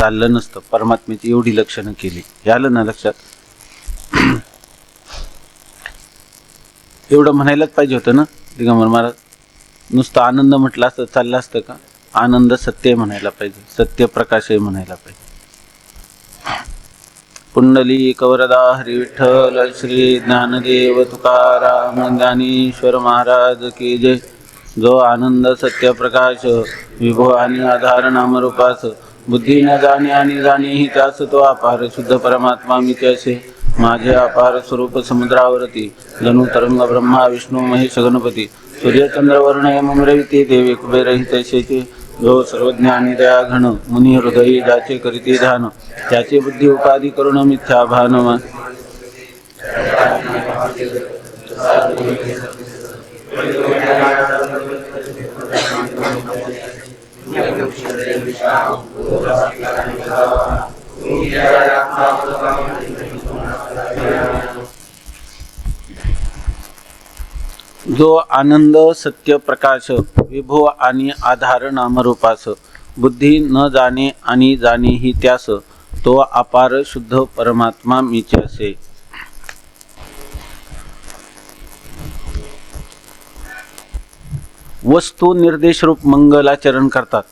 चाललं नसतं, परमात्म्याची एवढी लक्षणं केली. हे आलं ना लक्षात? एवढं म्हणायलाच पाहिजे होतं ना दिगंबर महाराज. नुसतं आनंद म्हटलं असतं चाललं असतं का? आनंद सत्य म्हणायला पाहिजे, सत्य प्रकाश म्हणायला पाहिजे. पुंडलिक वरदा हरी विठ्ठल श्री ज्ञानदेव तुकाराम ज्ञानेश्वर महाराज की जय. जो आनंद सत्य प्रकाश विभो आणि आधार नामरूपास बुद्धी न जाणे आणि जाणेही त्यास तो अपार शुद्ध परमात्मा मी त्याचे. माझे अपार स्वरूप समुद्रावरती जणू तरंग ब्रह्मा विष्णू महेश गणपती सूर्यचंद्र वर्ण यमरविते देवे कुबेरही तैसेचे. जो सर्वज्ञानी दया घन मुनी हृदयी ज्याचे करीते ध्यान त्याचे बुद्धी उपाधी करुण मिथ्या भान. जो आनंद सत्य प्रकाश विभो आणि आधार नामरूपास बुद्धी न जाणे आणि जाणेही त्यास तो अपार शुद्ध परमात्मा मीच असे. वस्तू निर्देश रूप मंगलाचरण करतात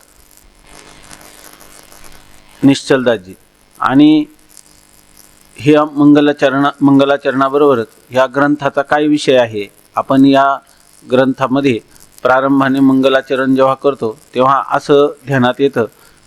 निश्चलदासजी. आणि हे मंगलाचरणाबरोबरच या ग्रंथाचा काय विषय आहे. आपण या ग्रंथामध्ये प्रारंभाने मंगलाचरण जेव्हा करतो तेव्हा असं ध्यानात येतं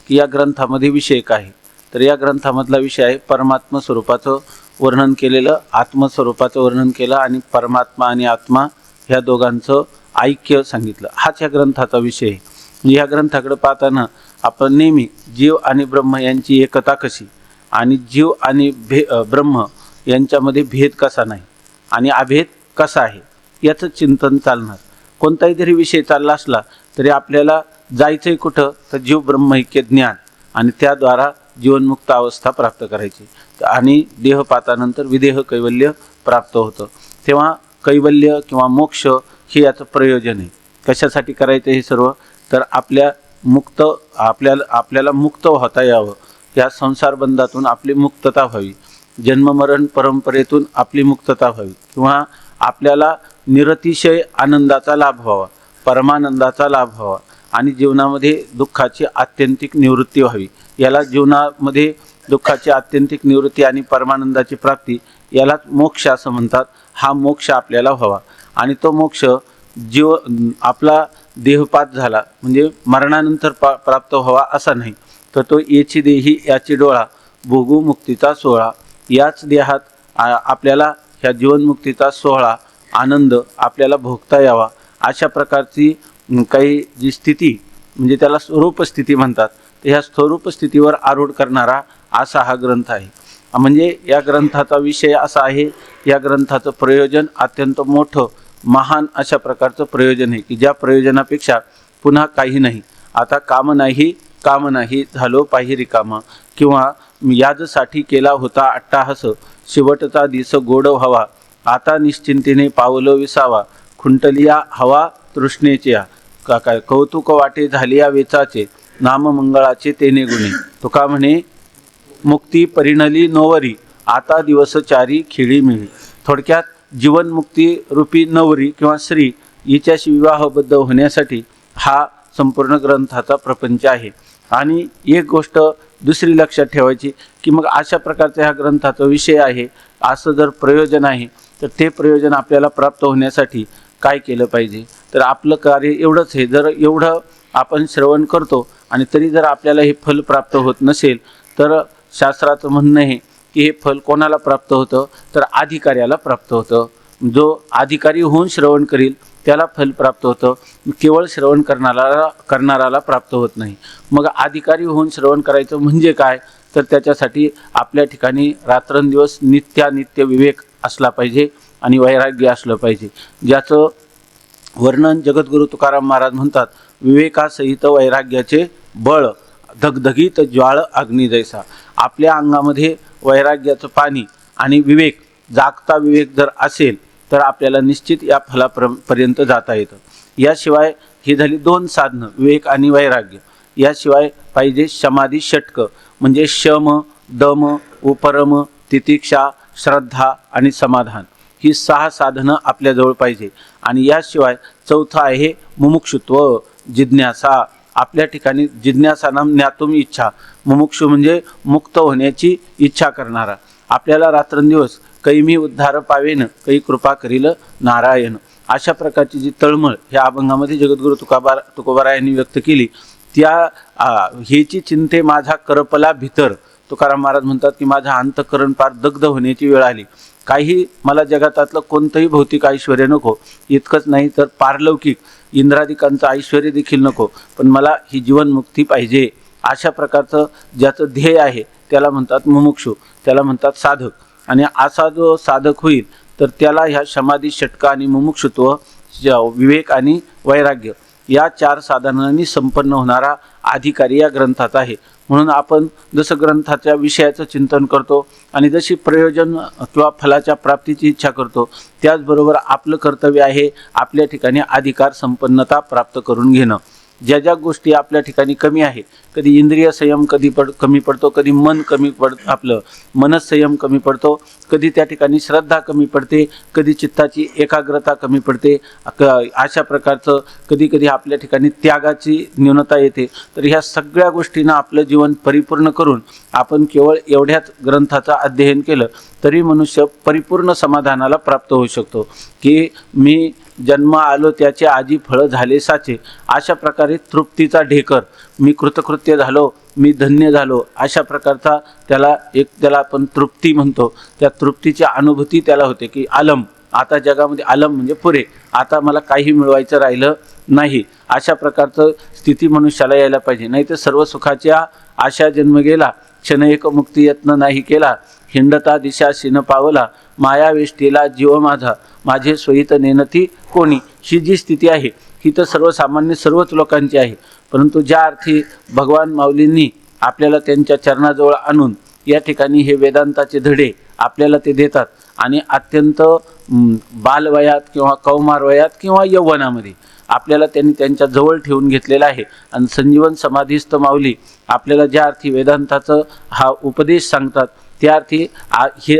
की या ग्रंथामध्ये विषय काय आहे. तर या ग्रंथामधला विषय आहे परमात्मा स्वरूपाचं वर्णन केलेलं, आत्मस्वरूपाचं वर्णन केलं आणि परमात्मा आणि आत्मा ह्या दोघांचं ऐक्य सांगितलं. हाच या ग्रंथाचा विषय आहे. म्हणजे या ग्रंथाकडे पाहताना आपण नेहमी जीव आणि ब्रह्म यांची एकता कशी आणि जीव आणि ब्रह्म यांच्यामध्ये भेद कसा नाही आणि अभेद कसा आहे याचं चिंतन चालणार. कोणताही जरी विषय चालला असला तरी आपल्याला जायचंय कुठं तर जीव ब्रह्मैक्य ज्ञान आणि त्याद्वारा जीवनमुक्त अवस्था प्राप्त करायची. आणि देहपातानंतर विदेह कैवल्य प्राप्त होतं. तेव्हा कैवल्य किंवा मोक्ष हे याचं प्रयोजन आहे. कशासाठी करायचं हे सर्व तर आपल्याला मुक्त होता यावं, या संसार बंधातून आपली मुक्तता व्हावी, जन्ममरण परंपरेतून आपली मुक्तता व्हावी किंवा आपल्याला निरतिशय आनंदाचा लाभ व्हावा, परमानंदाचा लाभ व्हावा आणि जीवनामध्ये दुःखाची आत्यंतिक निवृत्ती व्हावी. याला जीवनामध्ये दुःखाची आत्यंतिक निवृत्ती आणि परमानंदाची प्राप्ती यालाच मोक्ष असं म्हणतात. हा मोक्ष आपल्याला व्हावा आणि तो मोक्ष आपला देहपात झाला म्हणजे मरणानंतर प्राप्त व्हावा असा नाही, तर तो येची देही याची डोळा भोगू मुक्तीचा सोहळा. याच देहात आपल्याला ह्या जीवनमुक्तीचा सोहळा आनंद आपल्याला भोगता यावा अशा प्रकारची काही जी स्थिती म्हणजे त्याला स्वरूप स्थिती म्हणतात. तर ह्या स्वरूप स्थितीवर आरूढ करणारा असा हा ग्रंथ आहे. म्हणजे या ग्रंथाचा विषय असा आहे, या ग्रंथाचं प्रयोजन अत्यंत मोठं महान अशा प्रकारचं प्रयोजन आहे की ज्या प्रयोजनापेक्षा पुन्हा काही नाही. आता काम नाही झालो पाहि रिकामा किंवा याजसाठी केला होता अट्टाहास शेवटचा दिस गोड व्हावा आता निश्चिंतीने पावलं विसावा खुंटलिया हवा तृष्णेच्या काय कौतुक वाटे झालिया वेचाचे नाममंगळाचे तेने गुणे. तुका म्हणे मुक्ती परिणली नोवरी आता दिवस चारी खिळी मिळी. थोडक्यात जीवनमुक्ती रूपी नवरी किंवा स्त्री हिच्याशी विवाहबद्ध होण्यासाठी हा संपूर्ण ग्रंथाचा प्रपंच आहे. आणि एक गोष्ट दुसरी लक्षात ठेवायची की मग अशा प्रकारचा ह्या ग्रंथाचा विषय आहे, असं जर प्रयोजन आहे तर ते प्रयोजन आपल्याला प्राप्त होण्यासाठी काय केलं पाहिजे. तर आपलं कार्य एवढंच आहे. जर एवढं आपण श्रवण करतो आणि तरी जर आपल्याला हे फल प्राप्त होत नसेल तर शास्त्राचं म्हणणं आहे की हे फल कोणाला प्राप्त होतं तर अधिकाऱ्याला प्राप्त होतं. जो अधिकारी होऊन श्रवण करील त्याला फल प्राप्त होतं, केवळ श्रवण करणाराला प्राप्त होत नाही. मग अधिकारी होऊन श्रवण करायचं म्हणजे काय तर त्याच्यासाठी आपल्या ठिकाणी रात्रंदिवस नित्य विवेक असला पाहिजे आणि वैराग्य असलं पाहिजे, ज्याचं वर्णन जगद्गुरु तुकाराम महाराज म्हणतात विवेकासहित वैराग्याचे बळ धगधगीत ज्वाळ अग्नी जैसा. आपल्या अंगामध्ये वैराग्याचं पाणी आणि विवेक जागता विवेक जर असेल तर आपल्याला निश्चित या फलापर्यंत जाता येतं. याशिवाय ही झाली दोन साधनं विवेक आणि वैराग्य. याशिवाय पाहिजे समाधी षटक, म्हणजे शम, दम, उपरम, तितिक्षा, श्रद्धा आणि समाधान. ही 6 साधनं आपल्याजवळ पाहिजे. आणि याशिवाय चौथं आहे मुमुक्षुत्व, जिज्ञासा. आपल्या ठिकाणी जिज्ञासा नाम ज्ञातुम इच्छा. मुमुक्षु म्हणजे मुक्त होण्याची इच्छा करणारा. आपल्याला रात्रंदिवस कै मी उद्धार पावेन, कै कृपा करील नारायण. अशा प्रकारची जी तळमळ ह्या अभंगामध्ये जगद्गुरु तुकोबारायांनी व्यक्त केली. त्या हेची चिंते माझा करपला भीतर. तुकाराम महाराज म्हणतात की माझा अंतःकरण पार दग्ध होण्याची वेळ आली. काही मला जगातातलं कोणतंही भौतिक ऐश्वर्य नको, इतकंच नाही तर पारलौकिक इंद्रादिकांचं ऐश्वर्य देखील नको, पण मला ही जीवनमुक्ती पाहिजे. अशा प्रकारचं ज्याचं ध्येय आहे त्याला म्हणतात मुमुक्षु, त्याला म्हणतात साधक. आणि असा जो साधक होईल तर त्याला ह्या समाधी षटक आणि मुमुक्षुत्व, विवेक आणि वैराग्य या 4 साधनांनी संपन्न होणारा अधिकारी या ग्रंथाचा आहे. म्हणून आपण जसं ग्रंथाच्या विषयाचं चिंतन करतो आणि जशी प्रयोजन किंवा फलाच्या प्राप्तीची इच्छा करतो, त्याचबरोबर आपलं कर्तव्य आहे आपल्या ठिकाणी अधिकार संपन्नता प्राप्त करून घेणं. ज्या ज्या गोष्टी आपल्या ठिकाणी कमी आहे, कधी इंद्रिय संयम कमी पडतो, कधी मन आपलं मनसंयम कमी पडतो, कधी त्या ठिकाणी श्रद्धा कमी पडते, कधी चित्ताची एकाग्रता कमी पडते. अशा प्रकारचं कधी कधी आपल्या ठिकाणी त्यागाची न्यूनता येते. तर ह्या सगळ्या गोष्टींना आपलं जीवन परिपूर्ण करून आपण केवळ एवढ्याच ग्रंथाचं अध्ययन केलं तरी मनुष्य परिपूर्ण समाधानाला प्राप्त होऊ शकतो. की मी जन्म आलो त्याचे आजी फळं झाले साचे. अशा प्रकारे तृप्तीचा ढेकर, मी कृतकृत्य झालो, मी धन्य झालो, अशा प्रकारचा त्याला आपण तृप्ती म्हणतो. त्या तृप्तीची अनुभूती त्याला होते की आलम, आता जगामध्ये आलम म्हणजे पुरे, आता मला काही मिळवायचं राहिलं नाही. अशा प्रकारचं स्थिती मनुष्याला यायला पाहिजे. नाही तर सर्व सुखाच्या आशा जन्म गेला, क्षण एक मुक्ती यत्न नाही केला, हिंडता दिशा शिन पावला, माया वेष्टीला जीव माझा, माझे स्वहित नेनती कोणी. ही जी स्थिती आहे ही तर सर्वसामान्य सर्वच लोकांची आहे. परंतु ज्या अर्थी भगवान माऊलींनी आपल्याला त्यांच्या चरणाजवळ आणून या ठिकाणी हे वेदांताचे धडे आपल्याला ते देतात आणि अत्यंत बालवयात किंवा कौमार वयात किंवा यौवनामध्ये आपल्याला त्यांनी त्यांच्या जवळ ठेवून घेतलेला आहे. आणि संजीवन समाधीस्थ माऊली आपल्याला ज्या अर्थी वेदांताचं हा उपदेश सांगतात त्या अर्थी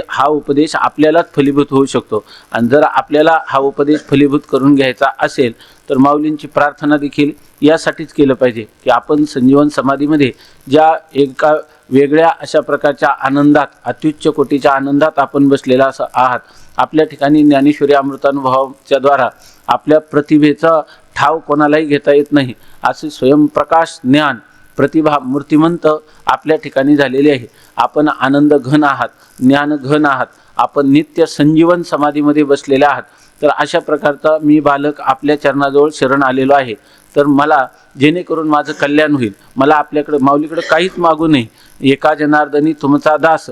हा उपदेश आपल्यालाच फलीभूत होऊ शकतो. आणि जर आपल्याला हा उपदेश फलीभूत करून घ्यायचा असेल तर माऊलींची प्रार्थना देखील यासाठीच केलं पाहिजे की आपण संजीवन समाधीमध्ये ज्या एका वेगळ्या अशा प्रकारच्या आनंदात, अत्युच्च कोटीच्या आनंदात आपण बसलेला आहात. आपल्या ठिकाणी ज्ञानेश्वरी अमृतानुभवाच्या द्वारा आपल्या प्रतिभेचा ठाव कोणालाही घेता येत नाही. असे स्वयंप्रकाश ज्ञान प्रतिभा मूर्तिमंत आपल्या ठिकाणी झालेली आहे. आपण आनंद घन आहात, ज्ञान घन आहात, आपण नित्य संजीवन समाधीमध्ये बसलेले आहात. तर अशा प्रकारचा मी बालक आपल्या चरणाजवळ शरण आलेलो आहे. तर मला जेणेकरून माझं कल्याण होईल, मला आपल्याकडे माऊलीकडे काहीच मागू नये. एका जनार्दनी तुमचा दास,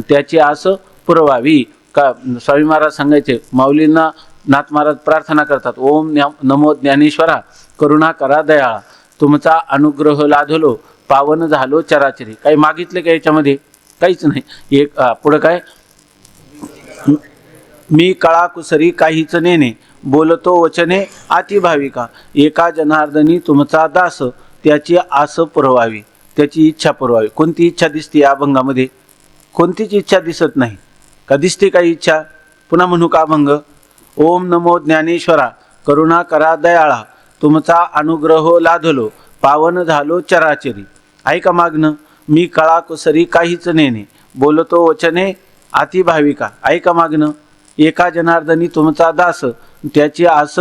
त्याची आस पुरवावी. का स्वामी महाराज सांगायचे, माऊलींना नाथ महाराज प्रार्थना करतात, ओम नमो ज्ञानेश्वरा, करुणा करा दयाळा, तुमचा अनुग्रह लाधलो, पावन झालो चराचरी. काही मागितले का याच्यामध्ये? काहीच नाही. एक पुढं काय, मी कळा कुसरी काहीच नेणे, बोलतो वचने आती भाविका, एका जनार्दनी तुमचा दास, त्याची आस पुरवावी, त्याची इच्छा पुरवावी. कोणती इच्छा दिसते या अभंगामध्ये? कोणतीच इच्छा दिसत नाही. का दिसते काही इच्छा? पुन्हा म्हणू का अभंग? ओम नमो ज्ञानेश्वरा, करुणा करा दयाळा, तुमचा अनुग्रह लाधलो, पावन झालो चराचरी. ऐका मागणं, मी कळा कुसरी काहीच नेणे, बोलतो वचने आती भाविका. ऐका मागणं, एका जनार्दनी तुमचा दास, त्याची आस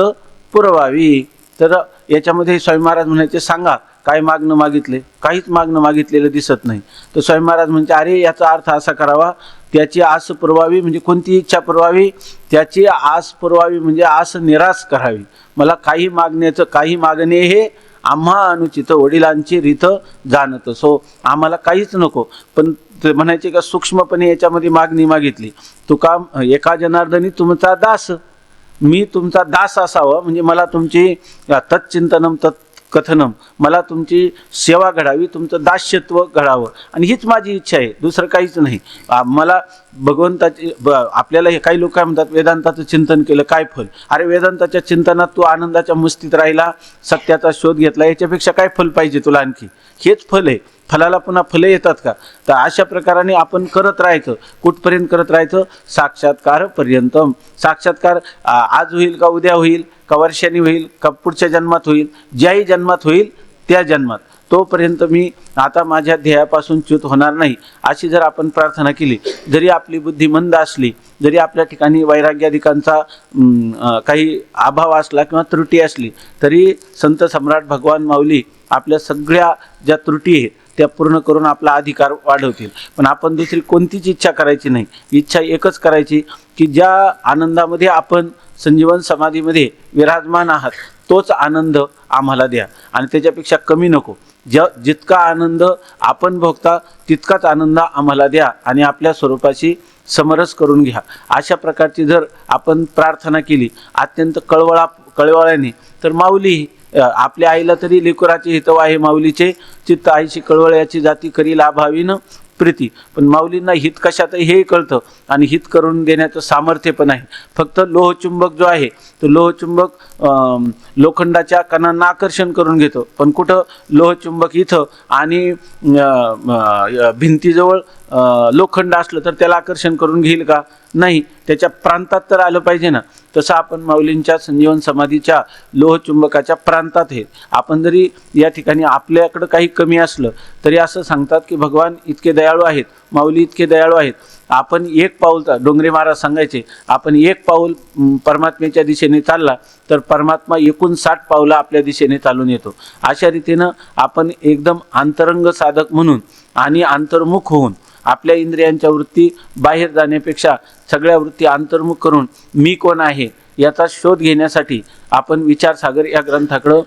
पुरवावी. तर याच्यामध्ये स्वामी महाराज म्हणायचे, सांगा काय मागणं मागितले? काहीच मागणं मागितलेलं दिसत नाही. तर स्वामी महाराज म्हणते, अरे याचा अर्थ असा करावा, त्याची आस पुरवावी म्हणजे कोणती इच्छा पुरवावी? त्याची आस पुरवावी म्हणजे आस निराश करावी. मला काही मागणे हे आम्हा अनुचित, वडिलांची रीत जाणत. सो आम्हाला काहीच नको. पण ते म्हणायचे का सूक्ष्मपणे याच्यामध्ये मागणी मागितली. तुका एका जनार्दनी तुमचा दास, मी तुमचा दास असावं म्हणजे मला तुमची तत्चिंतनम कथनम, मला तुमची सेवा घडावी, तुमचं दास्यत्व घडावं, आणि हीच माझी इच्छा आहे, दुसरं काहीच नाही. मला भगवंताची आपल्याला हे काही लोक काय म्हणतात, वेदांताचं चिंतन केलं काय फल? अरे वेदांताच्या चिंतनात तू आनंदाच्या मस्तीत राहिला, सत्याचा शोध घेतला, याच्यापेक्षा काय फल पाहिजे तुला आणखी? हेच फल आहे. फलाला पुन्हा फले येतात का? तर अशा प्रकाराने आपण करत राहायचं. कुठपर्यंत करत राहायचं? साक्षात्कार पर्यंतम. साक्षात्कार आज होईल का, उद्या होईल का, वर्षांनी होईल का, पुढच्या जन्मात होईल, ज्याही जन्मात होईल त्या जन्मात, तोपर्यंत मी आता माझ्या ध्येयापासून च्युत होणार नाही, अशी जर आपण प्रार्थना केली, जरी आपली बुद्धी मंद असली, जरी आपल्या ठिकाणी वैराग्यादिकांचा काही अभाव असला किंवा त्रुटी असली, तरी संत सम्राट भगवान माऊली आपल्या सगळ्या ज्या त्रुटी आहेत त्या पूर्ण करून आपला अधिकार वाढवतील. पण आपण दुसरी कोणतीच इच्छा करायची नाही. इच्छा एकच करायची की ज्या आनंदामध्ये आपण संजीवन समाधीमध्ये विराजमान आहात तोच आनंद आम्हाला द्या, आणि त्याच्यापेक्षा कमी नको. जितका आनंद आपण भोगता तितकाच आनंद आम्हाला द्या, आणि आपल्या स्वरूपाशी समरस करून घ्या. अशा प्रकारची जर आपण प्रार्थना केली अत्यंत कळवळ्याने, तर माऊली आपल्या आईला तरी लेकराचे हितव आहे माऊलीचे, चित्त आईशी कळवळ्याची जाती करी लाभावीन प्रीती. पण माऊलींना हित कशात हे कळतं, आणि हित करून देण्याचं सामर्थ्य पण आहे. फक्त लोहचुंबक जो आहे तो लोहचुंबक लोखंडाच्या कणांना आकर्षण करून घेतो, पण कुठं लोहचुंबक इथं आणि भिंतीजवळ लोखंड असलं तर त्याला आकर्षण करून घेईल का? नाही, त्याच्या प्रांतात तर आलं पाहिजे ना. तसं आपण माऊलींच्या संजीवन समाधीच्या लोहचुंबकाच्या प्रांतात आहे. आपण जरी या ठिकाणी आपल्याकडं काही कमी असलं तरी असं सांगतात की भगवान इतके दयाळू आहेत, माऊली इतके दयाळू आहेत. आपण एक पाऊल, डोंगरे महाराज सांगायचे, आपण एक पाऊल परमात्म्याच्या दिशेने चालला तर परमात्मा 59 पावलं आपल्या दिशेने चालून येतो. अशा रीतीनं आपण एकदम अंतरंग साधक म्हणून आणि अंतर्मुख होऊन आपल्या इंद्रियांच्या वृत्ती बाहेर जाण्यापेक्षा सगळ्या वृत्ती अंतर्मुख करून मी कोण आहे याचा शोध घेण्यासाठी आपण विचारसागर या ग्रंथाकडं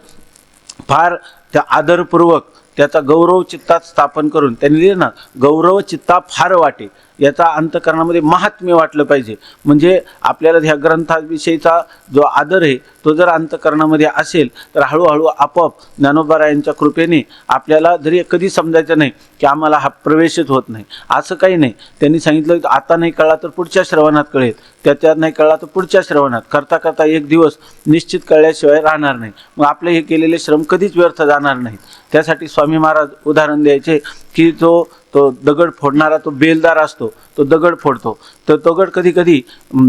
फार त्या आदरपूर्वक त्याचा गौरव चित्तात स्थापन करून, त्यांनी लिहिलं ना, गौरव चित्ता फार वाटे, याचा अंतःकरणामध्ये महात्म्य वाटलं पाहिजे. म्हणजे आपल्याला ह्या ग्रंथाविषयीचा जो आदर आहे तो जर अंतःकरणामध्ये असेल तर हळूहळू आपोआप ज्ञानोबारायांच्या कृपेने आपल्याला जरी कधी समजायचं नाही की आम्हाला हा प्रवेशच होत नाही, असं काही नाही. त्यांनी सांगितलं की आता नाही कळला तर पुढच्या श्रवणात कळेल, त्याच्यात नाही कळला तर पुढच्या श्रवणात, करता करता एक दिवस निश्चित कळल्याशिवाय राहणार नाही. मग आपले हे केलेले श्रम कधीच व्यर्थ जाणार नाहीत. त्यासाठी स्वामी महाराज उदाहरण द्यायचे की तो दगड फोडणारा तो बेलदार असतो, तो दगड फोडतो, तर दगड कधी कधी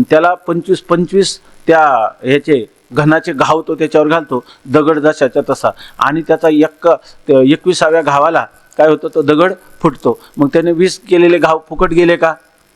त्याला 25 त्या ह्याचे घनाचे घाव तो त्याच्यावर घालतो, दगड जशाच्या तसा, आणि त्याचा 21व्या घावाला काय होतं, तो दगड फुटतो. मग त्याने 20 केलेले घाव फुकट गेले का?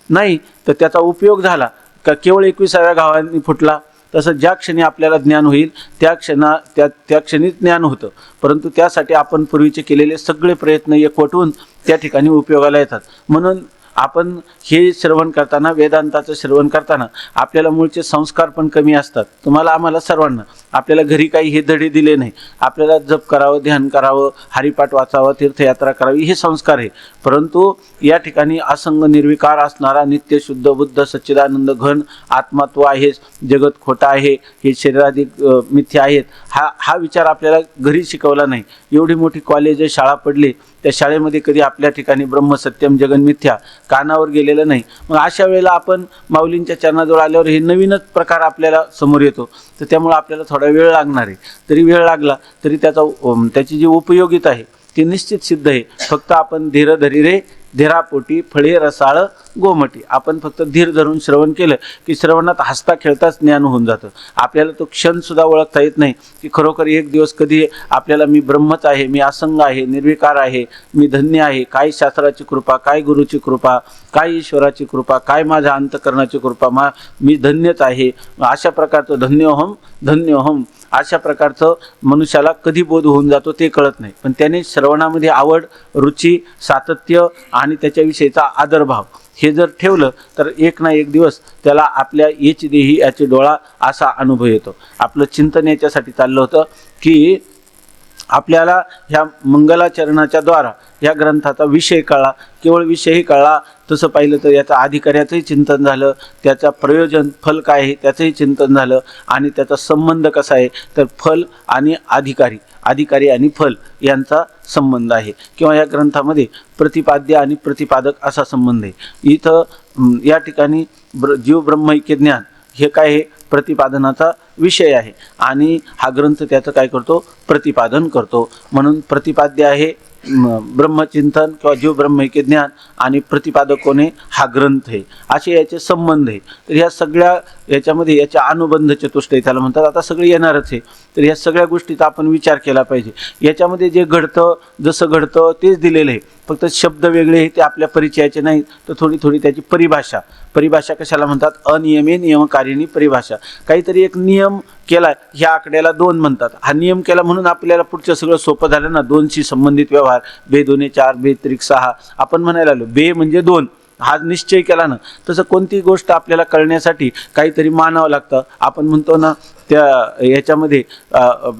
नाही, तर त्याचा उपयोग झाला का? केवळ 21व्या घावाने फुटला. तसं ज्या क्षणी आपल्याला ज्ञान होईल त्या क्षणी ज्ञान होतं, परंतु त्यासाठी आपण पूर्वीचे केलेले सगळे प्रयत्न एकवटून त्या ठिकाणी उपयोगाला येतात. म्हणून आपण हे श्रवण करताना, वेदांताचं श्रवण करताना आपल्याला मूळचे संस्कार पण कमी असतात. तुम्हाला आम्हाला सर्वांना आपल्याला घरी काही हे धडे दिले नाही. आपल्याला जप करावं, ध्यान करावं, हरिपाठ वाचावं, तीर्थयात्रा करावी, हे संस्कार आहे. परंतु या ठिकाणी असंग निर्विकार असणारा नित्य शुद्ध बुद्ध सच्चिदानंद घन आत्मा तो आहेस, जगत खोटा आहे, हे शरीराधिक मिथ्या आहेत, हा विचार आपल्याला घरी शिकवला नाही. एवढी मोठी कॉलेज शाळा पडली, त्या शाळेमध्ये कधी आपल्या ठिकाणी ब्रह्मसत्यम जगन मिथ्या कानावर गेलेलं नाही. मग अशा वेळेला आपण माऊलींच्या चरणाजवळ आल्यावर हे नवीनच प्रकार आपल्याला समोर येतो. तर त्यामुळे आपल्याला थोडा वेळ लागणार आहे. तरी वेळ लागला तरी त्याची जी उपयोगिता आहे ती निश्चित सिद्ध आहे. फक्त आपण धीर धरी रे धीरापोटी फळे रसाळ गोमटी. आपण फक्त धीर धरून श्रवण केलं की श्रवणात हसता खेळताच ज्ञान होऊन जातं. आपल्याला तो क्षण सुद्धा ओळखता येत नाही की खरोखर एक दिवस कधी आपल्याला मी ब्रह्मच आहे, मी असंग आहे, निर्विकार आहे, मी धन्य आहे, काय शास्त्राची कृपा, काय गुरुची कृपा, काय ईश्वराची कृपा, काय माझ्या अंतःकरणाची कृपा, मी धन्यच आहे. अशा प्रकारचं धन्योहम धन्योहम अशा प्रकारचं मनुष्याला कधी बोध होऊन जातो ते कळत नाही. पण त्याने श्रवणामध्ये आवड, रुची, सातत्य आणि त्याच्याविषयीचा आदरभाव हे जर ठेवलं तर एक ना एक दिवस त्याला आपल्या येची देही याची डोळा असा अनुभव येतो. आपलं चिंतन याच्यासाठी चाललं होतं की आपल्याला ह्या मंगलाचरणाच्या द्वारा या ग्रंथाचा विषय कळला. केवळ विषयही कळला तसं पाहिलं तर याचा अधिकाऱ्याचंही चिंतन झालं, त्याचा प्रयोजन फल काय आहे त्याचंही चिंतन झालं, आणि त्याचा संबंध कसा आहे तर फल आणि अधिकारी आणि फल यांचा संबंध आहे, किंवा या ग्रंथामध्ये प्रतिपाद्य आणि प्रतिपादक असा संबंध आहे. इथं या ठिकाणी जीव ब्रह्मैक्य ज्ञान हे काय आहे प्रतिपादनाचा विषय आहे, आणि हा ग्रंथ त्याचं काय करतो प्रतिपादन करतो. म्हणून प्रतिपाद्य आहे ब्रह्मचिंतन किंवा जीव ब्रह्मैक्य ज्ञान, आणि प्रतिपादक कोण आहे हा ग्रंथ आहे, असे याचे संबंध आहे. तर ह्या सगळ्या याच्यामध्ये याच्या अनुबंध चतुष्टय त्याला म्हणतात. आता सगळे येणारच आहे, तर ह्या सगळ्या गोष्टीचा आपण विचार केला पाहिजे. याच्यामध्ये जे घडतं जसं घडतं तेच दिलेलं आहे, फक्त शब्द वेगळे आहे ते आपल्या परिचयाचे नाही, तर थोडी त्याची परिभाषा कशाला म्हणतात अनियमे नियमकारिणी परिभाषा. काहीतरी एक नियम केला, ह्या आकड्याला 2 म्हणतात, हा नियम केला म्हणून आपल्याला पुढचं सगळं सोपं झालं ना. 2शी संबंधित व्यवहार, बे 2 4 बे 3 6 आपण म्हणायला आलो, बे म्हणजे 2 हा निश्चय केला ना. तसं कोणतीही गोष्ट आपल्याला कळण्यासाठी काहीतरी मानावं लागतं. आपण म्हणतो ना त्या याच्यामध्ये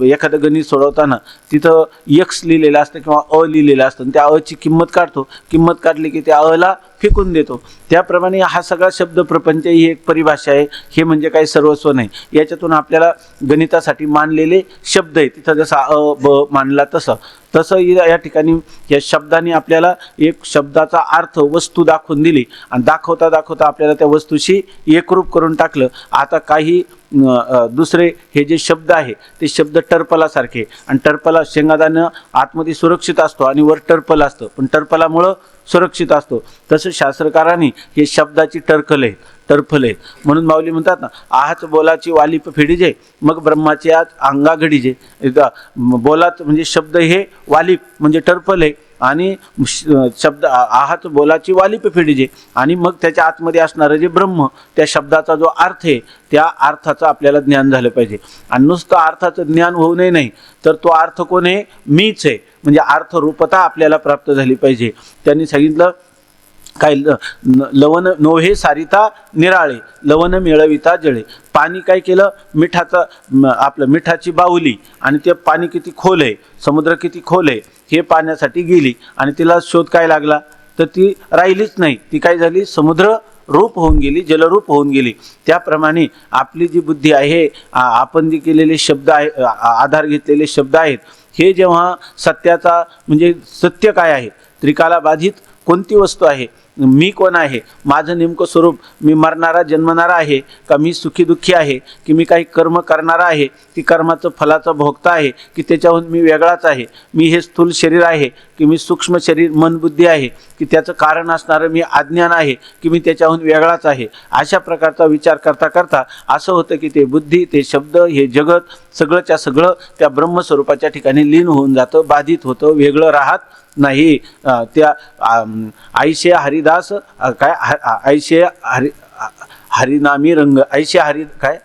एखादं गणित सोडवताना तिथं एक्स लिहिलेलं असतं किंवा अ लिहिलेलं असतं, त्या अची किंमत काढतो, किंमत काढली की त्या अला फेकून देतो. त्याप्रमाणे हा सगळा शब्द प्रपंच ही एक परिभाषा आहे, हे म्हणजे काही सर्वस्व नाही. याच्यातून आपल्याला गणितासाठी मानलेले शब्द आहे, तिथं जसा अ ब मानला तसं या ठिकाणी या शब्दाने आपल्याला एक शब्दाचा अर्थ वस्तू दाखवून दिली, आणि दाखवता आपल्याला त्या वस्तूशी एकरूप करून टाकलं. आता काही दुसरे हे जे शब्द आहे ते शब्द टर्पलासारखे, आणि टर्पला शेंगादाणं आतमध्ये सुरक्षित असतो आणि वर टर्पल असतं, पण टर्पलामुळं सुरक्षित असतो. तसं शास्त्रकारांनी हे शब्दाची टरफले म्हणून माऊली म्हणतात ना, आहाच बोलाची वालिप फेडीजे मग ब्रह्माची आज अंगा घडीजे. बोलात म्हणजे शब्द हे वालिप म्हणजे टर्फल आहे, आणि शब्द आहाच बोलाची वालिप फेडीजे, आणि मग त्याच्या आतमध्ये असणारं जे ब्रह्म त्या शब्दाचा जो अर्थ आहे त्या अर्थाचं आपल्याला ज्ञान झालं पाहिजे. आणि नुसतं अर्थाचं ज्ञान होऊ नये नाही, तर तो अर्थ कोण आहे मीच आहे, म्हणजे अर्थरूपता आपल्याला प्राप्त झाली पाहिजे. त्यांनी सांगितलं काय लवण नोहे सारिता निराळे लवण मिळविता जळे. पाणी काय केलं आपलं मिठाची बाहुली, आणि ते पाणी किती खोल आहे, समुद्र किती खोल आहे हे पाण्यासाठी गेली, आणि तिला शोध काय लागला तर ती राहिलीच नाही, ती काय झाली समुद्र रूप होऊन गेली, जलरूप होऊन गेली. त्याप्रमाणे आपली जी बुद्धी आहे, आपण जे केलेले शब्द आहे, आधार घेतलेले शब्द आहेत, हे जेव्हा सत्याचा म्हणजे सत्य काय आहे, त्रिकाला बाधित कोणती वस्तू आहे, मी कोण आहे, माझं नेमकं स्वरूप, मी मरणारा जन्मणारा आहे का मी सुखी दुःखी आहे, की मी काही कर्म करणारा आहे, की कर्माचं फलाचा भोगता आहे, की त्याच्याहून मी वेगळाच आहे, मी हे स्थूल शरीर आहे की मी सूक्ष्म शरीर मन बुद्धी आहे, की त्याचं कारण असणारं मी अज्ञान आहे की मी त्याच्याहून वेगळाच आहे. अशा प्रकारचा विचार करता करता असं होतं की ते बुद्धी, ते शब्द, हे जगत सगळंच्या सगळं त्या ब्रह्मस्वरूपाच्या ठिकाणी लीन होऊन जातं, बाधित होतं, वेगळं राहत नाही. त्या ऐशे हरिदास काय ऐशे हरिनामी रंग ऐशे काय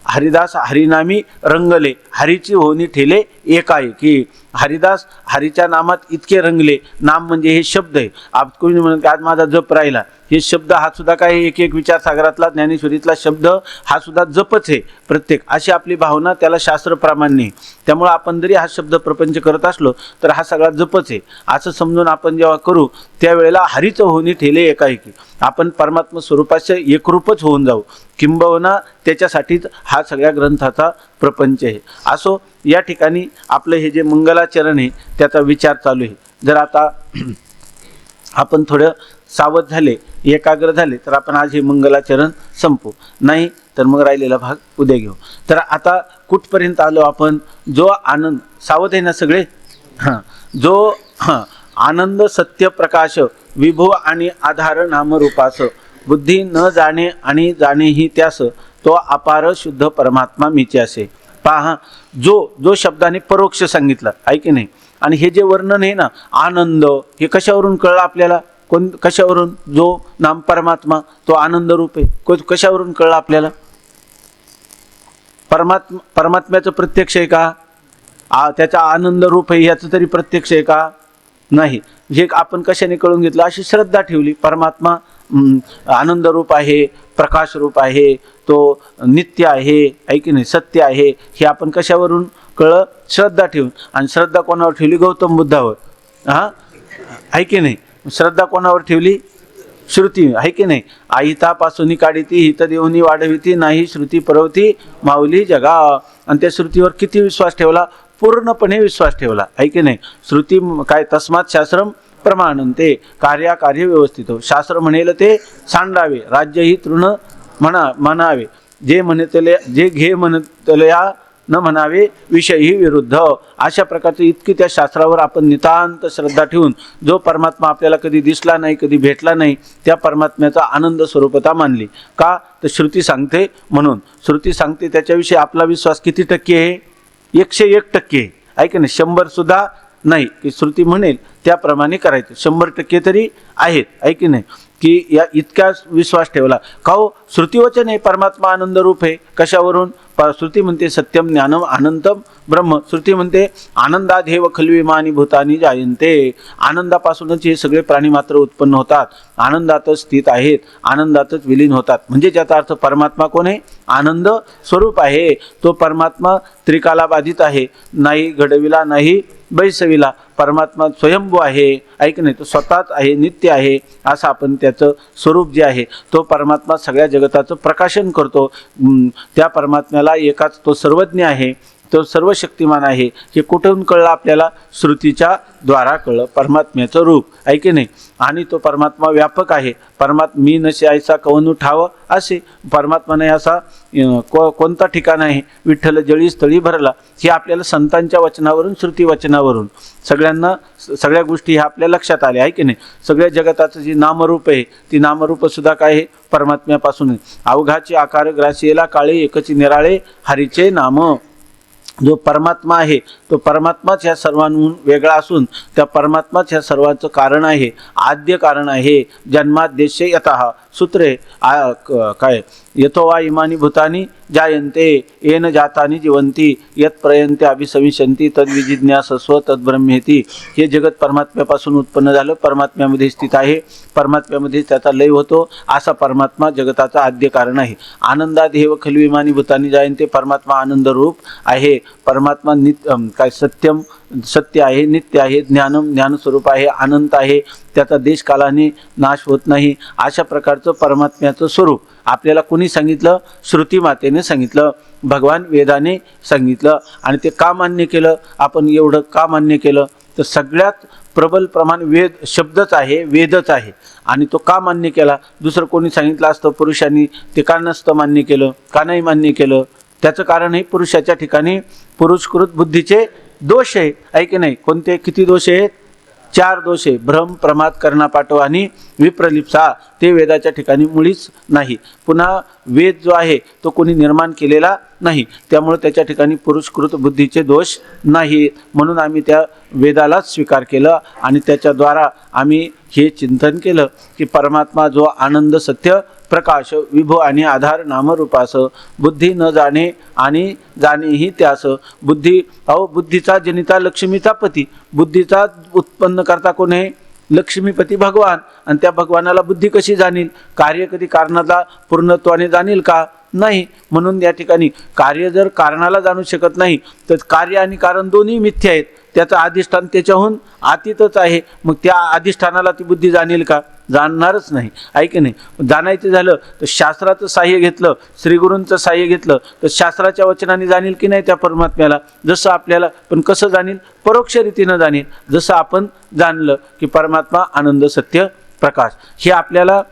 हरिदास हरिनामी रंगले हरीची होनी ठेले एकाएकी. हरिदास हरीच्या नामात इतके रंगले. नाम म्हणजे हे शब्द आहे. आप कोणी म्हणत की आज माझा जप राहिला, हे शब्द हा सुद्धा काय एक विचार सागरातला ज्ञानेश्वरीतला शब्द हा सुद्धा जपच आहे प्रत्येक, अशी आपली भावना, त्याला शास्त्र प्रामाण्य. त्यामुळे आपण जरी हा शब्द प्रपंच करत असलो तर हा सगळा जपच आहे असं समजून आपण जेव्हा करू त्यावेळेला हरीचं होणी ठेले एकाएकी, आपण परमात्मा स्वरूपाचे एकरूपच होऊन जाऊ. किंबहुना त्याच्यासाठीच हा सगळ्या ग्रंथाचा प्रपंच आहे. असो, या ठिकाणी आपलं हे जे मंगलाचरण आहे त्याचा विचार चालू आहे. जर आता आपण थोडं सावध झाले, एकाग्र झाले तर आपण आज हे मंगलाचरण संपू, नाही तर मग राहिलेला भाग उद्या घेऊ. तर आता कुठपर्यंत आलो आपण? जो आनंद, सावध आहे ना सगळे? जो आनंद सत्य प्रकाश विभू आणि आधार नामरूपास बुद्धी न जाणे आणि जाणेही त्यास तो अपार शुद्ध परमात्मा मीचे असे. पहा, जो शब्दाने परोक्ष सांगितलं आहे की नाही, आणि हे जे वर्णन आहे ना आनंद, हे कशावरून कळलं आपल्याला? कशावरून? जो नाम परमात्मा तो आनंद रूप आहे, कशावरून कळलं आपल्याला? परमात्म्याचं प्रत्यक्ष आहे का? त्याचा आनंद रूप आहे याचं तरी प्रत्यक्ष आहे का? नाही. हे आपण कशाने कळून घेतलं? अशी श्रद्धा ठेवली, परमात्मा आनंद रूप आहे, प्रकाश रूप आहे, तो नित्य आहे की नाही, सत्य आहे, हे आपण कशावरून कळलं? श्रद्धा ठेवून. आणि श्रद्धा कोणावर ठेवली? गौतम बुद्धावर. हां, आहे की नाही? श्रद्धा कोणावर ठेवली? श्रुती, आहे की नाही? आहितापासून काढिती हित देऊनी वाढविती, नाही श्रुती परवती माऊली जगा. आणि त्या श्रुतीवर किती विश्वास ठेवला? पूर्णपणे विश्वास ठेवला, आहे की नाही? श्रुती काय? तस्मात शास्त्रम प्रमाणन्ते कार्य व्यवस्थित हो. शास्त्र म्हणेल ते सांडावे, राज्य ही तृण म्हणावे, जे म्हणतले जे घे म्हणतल्या न म्हणावे विषय ही विरुद्ध. अशा प्रकारचे इतकी त्या शास्त्रावर आपण नितांत श्रद्धा ठेवून जो परमात्मा आपल्याला कधी दिसला नाही, कधी भेटला नाही, त्या परमात्म्याचा आनंद स्वरूपता मानली. का? तर श्रुती सांगते म्हणून. श्रुती सांगते त्याच्याविषयी आपला विश्वास किती टक्के आहे? 101% आहे की नाही? 100 सुद्धा नाही, की श्रुती म्हणेल त्याप्रमाणे करायचं. 100% तरी आहेत, आहे की नाही? की या इतका विश्वास ठेवला. का हो? श्रुतीवचन आहे, परमात्मा आनंद रूप आहे. कशावरून? श्रुती म्हणते सत्यम ज्ञानम अनंतम ब्रह्म. श्रुती म्हणते आनंदादेव खल्विमानी भूतानी जायन्ते. आनंदापासूनच हे सगळे प्राणी मात्र उत्पन्न होतात, आनंदातच स्थित आहेत, आनंदातच विलीन होतात. म्हणजे ज्याचा अर्थ परमात्मा कोण आहे? आनंद स्वरूप आहे. तो परमात्मा त्रिकाला बाधित आहे, नाही घडविला नाही बैसविला. परमात्मा स्वयंभू आहे, ऐक नाही, तो स्वतःच आहे, नित्य आहे. असं आपण त्याचं स्वरूप जे आहे तो परमात्मा सगळ्या जगताचं प्रकाशन करतो. त्या परमात्म्याला एकाच, तो सर्वज्ञ आहे, तो सर्व शक्तिमान आहे. हे कुठून कळलं आपल्याला? श्रुतीच्या द्वारा कळलं परमात्म्याचं रूप, आहे की नाही? आणि तो परमात्मा व्यापक आहे. मी नसे ऐसा कवन ठाव असे. परमात्मा नाही असा कोणता ठिकाण आहे? विठ्ठल जळी स्थळी भरला. हे आपल्याला संतांच्या वचनावरून, श्रुती वचनावरून सगळ्यांना सगळ्या गोष्टी ह्या आपल्या लक्षात आल्या, आहे की नाही? सगळ्या जगताचं जी नामरूप आहे ती नामरूप सुद्धा काय आहे? परमात्म्यापासून आहे. अवघाचे आकार ग्रासीला काळे एकची निराळे हरीचे नाम. जो परमात्मा आहे तो परमात्माच ह्या सर्वांहून वेगळा असून त्या परमात्माच ह्या सर्वांचं कारण आहे, आद्य कारण आहे. जन्माद्यस्य यतः सूत्रे काय यतो वा इमानी भूतानी जायन्ते येन जातानी जीवंती यत् प्रयन्ते अभिसविशन्ति तद्विजिज्ञासस्व तद्ब्रह्मेति. हे जगत परमात्म्यापासून उत्पन्न झालं, परमात्म्यामध्ये स्थित आहे, परमात्म्यामध्ये त्याचा लय होतो. असा परमात्मा जगताचा आद्य कारण आहे. आनंदादेव खलु इमानी भूतानी जायन्ते. परमात्मा आनंद रूप आहे. परमात्मा काय सत्यम सत्य आहे, नित्य आहे, ज्ञानस्वरूप आहे, अनंत आहे, त्याचा देश कालाने नाश होत नाही. अशा प्रकारचं परमात्म्याचं स्वरूप आपल्याला कोणी सांगितलं? श्रुती मातेने सांगितलं, भगवान वेदाने सांगितलं. आणि ते का मान्य केलं? आपण एवढं का मान्य केलं? तर सगळ्यात प्रबल प्रमाण वेद शब्दच आहे, वेदच आहे. आणि तो का मान्य केला? दुसरं कोणी सांगितलं असतं पुरुषांनी, ते का नसतं मान्य केलं? का नाही मान्य केलं? त्याचं कारण हे पुरुषाच्या ठिकाणी पुरुषकृत बुद्धीचे दोष आहे की नाही? कोणते? किती दोष आहेत? 4 दोष आहे. भ्रम, प्रमाद, कर्णापाठव आणि विप्रलिप्सा. ते वेदाच्या ठिकाणी मुळीच नाही. पुन्हा वेद जो आहे तो कोणी निर्माण केलेला नाही, त्यामुळे त्याच्या ठिकाणी पुरुषकृत बुद्धीचे दोष नाही. म्हणून आम्ही त्या वेदालाच स्वीकार केलं आणि त्याच्याद्वारा आम्ही हे चिंतन केलं की परमात्मा जो आनंद, सत्य, प्रकाश, विभो आणि आधार नामरूपास, बुद्धी न जाणे आणि जाणेही त्यास. बुद्धीचा जनिता लक्ष्मीचा पती. बुद्धीचा उत्पन्न करता कोण आहे? लक्ष्मीपती भगवान. आणि त्या भगवानाला बुद्धी कशी जाणील? कार्य कधी कारणाला पूर्णत्वाने जाणील का? नाही. म्हणून या ठिकाणी कार्य जर कारणाला जाणू शकत नाही तर कार्य आणि कारण दोन्ही मिथ्या आहेत. त्याचं अधिष्ठान त्याच्याहून अतीतच आहे. मग त्या अधिष्ठानाला ती बुद्धी जाणील का? जाणणारच नाही, आहे की नाही? जाणायचं झालं तर शास्त्राचं साह्य घेतलं, श्रीगुरूंचं साह्य घेतलं तर शास्त्राच्या वचनाने जाणील की नाही त्या परमात्म्याला? जसं आपल्याला, पण कसं जाणील? परोक्ष रीतीनं जाणील. जसं आपण जाणलं की परमात्मा आनंद, सत्य, प्रकाश. हे आपल्याला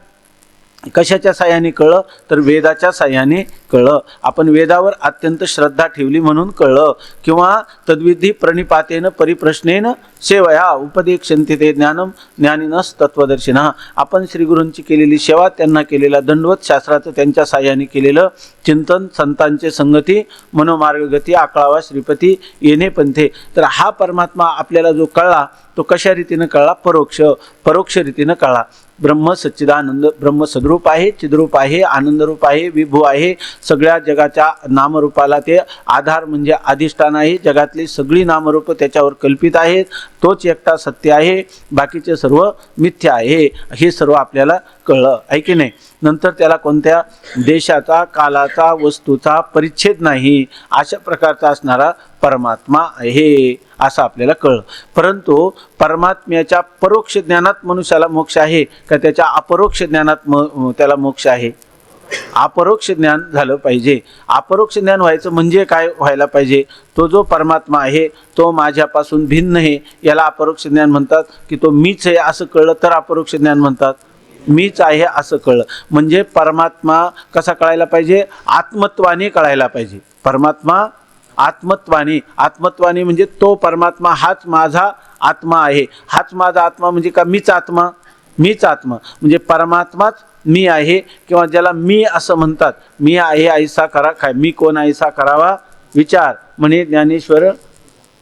कशाच्या साह्याने कळलं? तर वेदाच्या साह्याने कळलं. आपण वेदावर अत्यंत श्रद्धा ठेवली म्हणून कळलं. किंवा तद्विधी प्रणिपातेन परिप्रश्नेन सेवया उपदेक्षन्ति ते ज्ञानम ज्ञानिनस तत्वदर्शिनः. आपण श्रीगुरूंची केलेली सेवा, त्यांना केलेला दंडवत, शास्त्राचं त्यांच्या साह्याने केलेलं चिंतन, संतांचे संगती, मनोमार्गगती, आकळावा श्रीपती येणे पंथे. तर हा परमात्मा आपल्याला जो कळला तो कशा रीतीनं कळला? परोक्ष रीतीनं कळला. ब्रह्म सच्चिदानंद, ब्रह्म सद्रूप आहे, चिद्रूप आहे, आनंदरूप आहे, विभू आहे. सगळ्या जगाच्या नामरूपाला ते आधार म्हणजे अधिष्ठान आहे. जगातली सगळी नामरूप त्याच्यावर कल्पित आहेत. तोच एकटा सत्य आहे, बाकीचे सर्व मिथ्या आहे. हे सर्व आपल्याला कळलं आहे की नाही. नंतर त्याला कोणत्या देशाचा, कालाचा, वस्तूचा परिच्छेद नाही, अशा प्रकारचा असणारा परमात्मा आहे असं आपल्याला कळलं. परंतु परमात्म्याच्या परोक्ष ज्ञानात मनुष्याला मोक्ष आहे का त्याच्या अपरोक्ष ज्ञानात त्याला मोक्ष आहे? अपरोक्ष ज्ञान झालं पाहिजे. अपरोक्ष ज्ञान व्हायचं म्हणजे काय व्हायला पाहिजे? तो जो परमात्मा आहे तो माझ्यापासून भिन्न आहे, याला अपरोक्ष ज्ञान म्हणतात. की तो मीच आहे असं कळलं तर अपरोक्ष ज्ञान म्हणतात. मीच आहे असं कळलं म्हणजे परमात्मा कसा कळायला पाहिजे? आत्मत्वाने कळायला पाहिजे. परमात्मा आत्मत्वाने, आत्मत्वाने म्हणजे तो परमात्मा हाच माझा आत्मा आहे. हाच माझा आत्मा म्हणजे का मीच आत्मा? मीच आत्मा म्हणजे परमात्माच मी आहे, किंवा ज्याला मी असं म्हणतात. मी आहे ऐसा करा काय, मी कोण ऐसा करावा विचार म्हणे ज्ञानेश्वर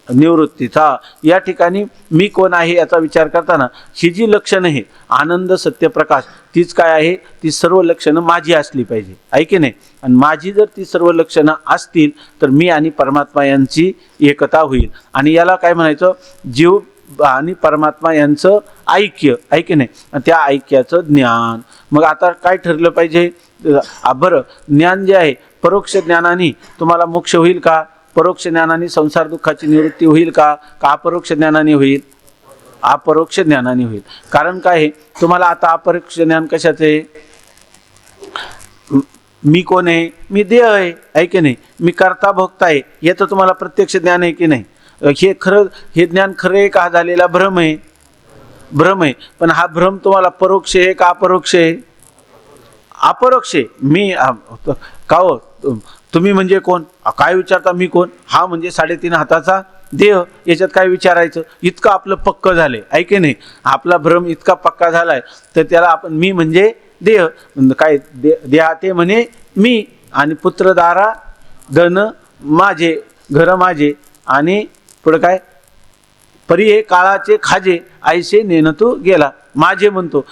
निवृत्तीचा. या ठिकाणी मी कोण आहे याचा विचार करताना ही जी लक्षणं आहे आनंद, सत्य, प्रकाश, तीच काय आहे? ती सर्व लक्षणं माझी असली पाहिजे आहे की नाही. आणि माझी जर ती सर्व लक्षणं असतील तर मी आणि परमात्मा यांची एकता होईल. आणि याला काय म्हणायचं? जीव आणि परमात्मा यांचं ऐक्य आहे की नाही. आणि त्या ऐक्याचं ज्ञान. मग आता काय ठरलं पाहिजे? बरं, ज्ञान जे आहे परोक्ष ज्ञानाने तुम्हाला मोक्ष होईल का? परोक्ष ज्ञानाने संसार दुःखाची निवृत्ती होईल का? का अपरोक्ष ज्ञानाने होईल? अपरोक्ष ज्ञानाने होईल. कारण काय आहे तुम्हाला आता अपरोक्ष ज्ञान कशाचं आहे? मी कोण आहे? मी देह आहे की नाही. मी कर्ता भोगता आहे याचं तुम्हाला प्रत्यक्ष ज्ञान आहे की नाही. हे खरं, हे ज्ञान खरं आहे का झालेला भ्रम आहे? भ्रम आहे. पण हा भ्रम तुम्हाला परोक्ष आहे का अपरोक्ष आहे? अपरोक्ष आहे. मी का हो तुम्ही म्हणजे कोण? काय विचारता मी कोण? हा म्हणजे 3.5 हाताचा देह. याच्यात काय विचारायचं? इतकं आपलं पक्क झालंय आहे की नाही. आपला भ्रम इतका पक्का झालाय तर त्याला आपण मी म्हणजे देह काय देहाते म्हणे मी, आणि पुत्रदारा धन माझे, घर माझे, आणि पुढे काय? परी हे काळाचे खाजे ऐसे नेन तू गेला. माझे म्हणतो,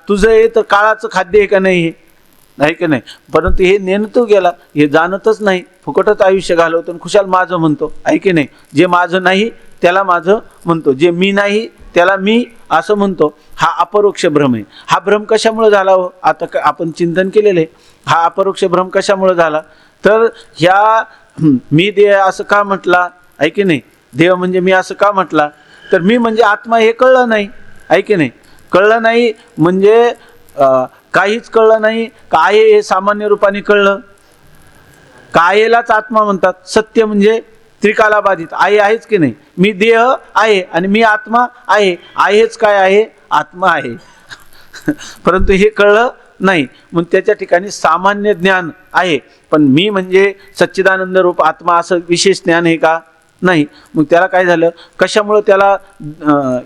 तुझं हे तर काळाचं खाद्य आहे का नाही? हे नाही की नाही. परंतु हे नेन तू गेला हे जाणतच नाही, फुकटच आयुष्य घालवतो. खुशाल माझं म्हणतो आहे की नाही. जे माझं नाही त्याला माझं म्हणतो, जे मी नाही त्याला मी असं म्हणतो. हा अपरोक्ष भ्रम आहे. हा भ्रम कशामुळे झाला हो? आता आपण चिंतन केलेलं आहे. हा अपरोक्ष भ्रम कशामुळे झाला? तर ह्या मी देह असं का म्हटला आहे की नाही. देह म्हणजे मी असं का म्हटला? तर मी म्हणजे आत्मा हे कळलं नाही आहे की नाही. कळलं नाही म्हणजे काहीच कळलं नाही. काय हे सामान्य रूपाने कळलं. कायेलाच आत्मा म्हणतात. सत्य म्हणजे त्रिकालाबाधित आहेच की नाही. मी देह आहे आणि मी आत्मा आहेच काय आहे? आत्मा आहे. परंतु हे कळलं नाही. मग त्याच्या ठिकाणी सामान्य ज्ञान आहे, पण मी म्हणजे सच्चिदानंद रूप आत्मा असं विशेष ज्ञान आहे का? नाही. मग त्याला काय झालं? कशामुळं त्याला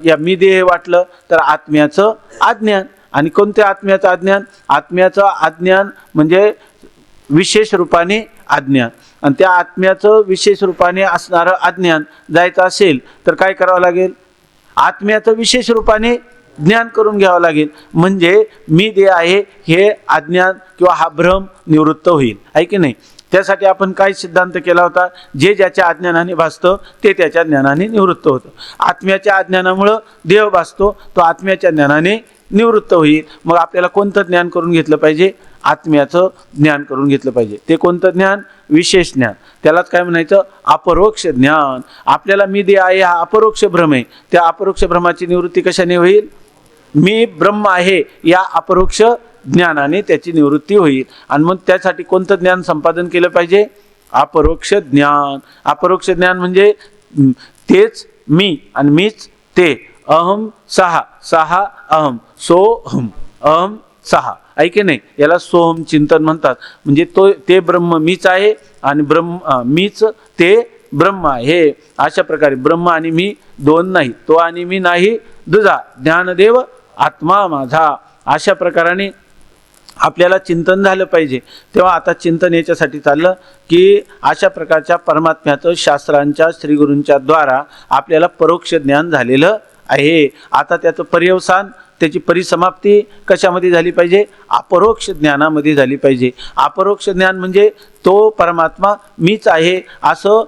या मी देह वाटलं? तर आत्म्याचं अज्ञान. आणि कोणत्या आत्म्याचं अज्ञान? आत्म्याचं अज्ञान म्हणजे विशेष रूपाने अज्ञान. आणि त्या आत्म्याचं विशेष रूपाने असणारं अज्ञान जायचं असेल तर काय करावं लागेल? आत्म्याचं विशेष रूपाने ज्ञान करून घ्यावं लागेल. म्हणजे मी जे आहे हे अज्ञान किंवा हा भ्रम निवृत्त होईल आहे की नाही. त्यासाठी आपण काय सिद्धांत केला होता? जे ज्याच्या अज्ञानाने भासतं ते त्याच्या ज्ञानाने निवृत्त होतं. आत्म्याच्या अज्ञानामुळं देह भासतो, तो आत्म्याच्या ज्ञानाने निवृत्त होईल. मग आपल्याला कोणतं ज्ञान करून घेतलं पाहिजे? आत्म्याचं ज्ञान करून घेतलं पाहिजे. ते कोणतं ज्ञान? विशेष ज्ञान. त्यालाच काय म्हणायचं? अपरोक्ष ज्ञान. आपल्याला मी देह आहे हा अपरोक्ष भ्रम आहे. त्या अपरोक्ष भ्रमाची निवृत्ती कशाने होईल? मी ब्रह्म आहे या अपरोक्ष ज्ञानाने त्याची निवृत्ती होईल. आणि मग त्यासाठी कोणतं ज्ञान संपादन केलं पाहिजे? अपरोक्ष ज्ञान. अपरोक्ष ज्ञान म्हणजे तेच मी आणि मीच ते. अहम सहा, सहा अहम, सोहम, अहम सहा आहे की नाही. याला सोहम चिंतन म्हणतात. म्हणजे तो ते ब्रह्म मीच आहे आणि ब्रह्म मीच ते ब्रह्म आहे. अशा प्रकारे ब्रह्म आणि मी दोन नाही, तो आणि मी नाही दुजा, ज्ञानदेव आत्मा माझा. अशा प्रकाराने आपल्याला चिंतन झालं पाहिजे. तेव्हा आता चिंतन याच्यासाठी चाललं की अशा प्रकारच्या परमात्म्याचं शास्त्रांच्या श्रीगुरूंच्या द्वारा आपल्याला परोक्ष ज्ञान झालेलं आहे. आता त्याचं पर्यवसान, त्याची परिसमाप्ती कशामध्ये झाली पाहिजे? अपरोक्ष ज्ञानामध्ये झाली पाहिजे. अपरोक्ष ज्ञान म्हणजे तो परमात्मा मीच आहे असं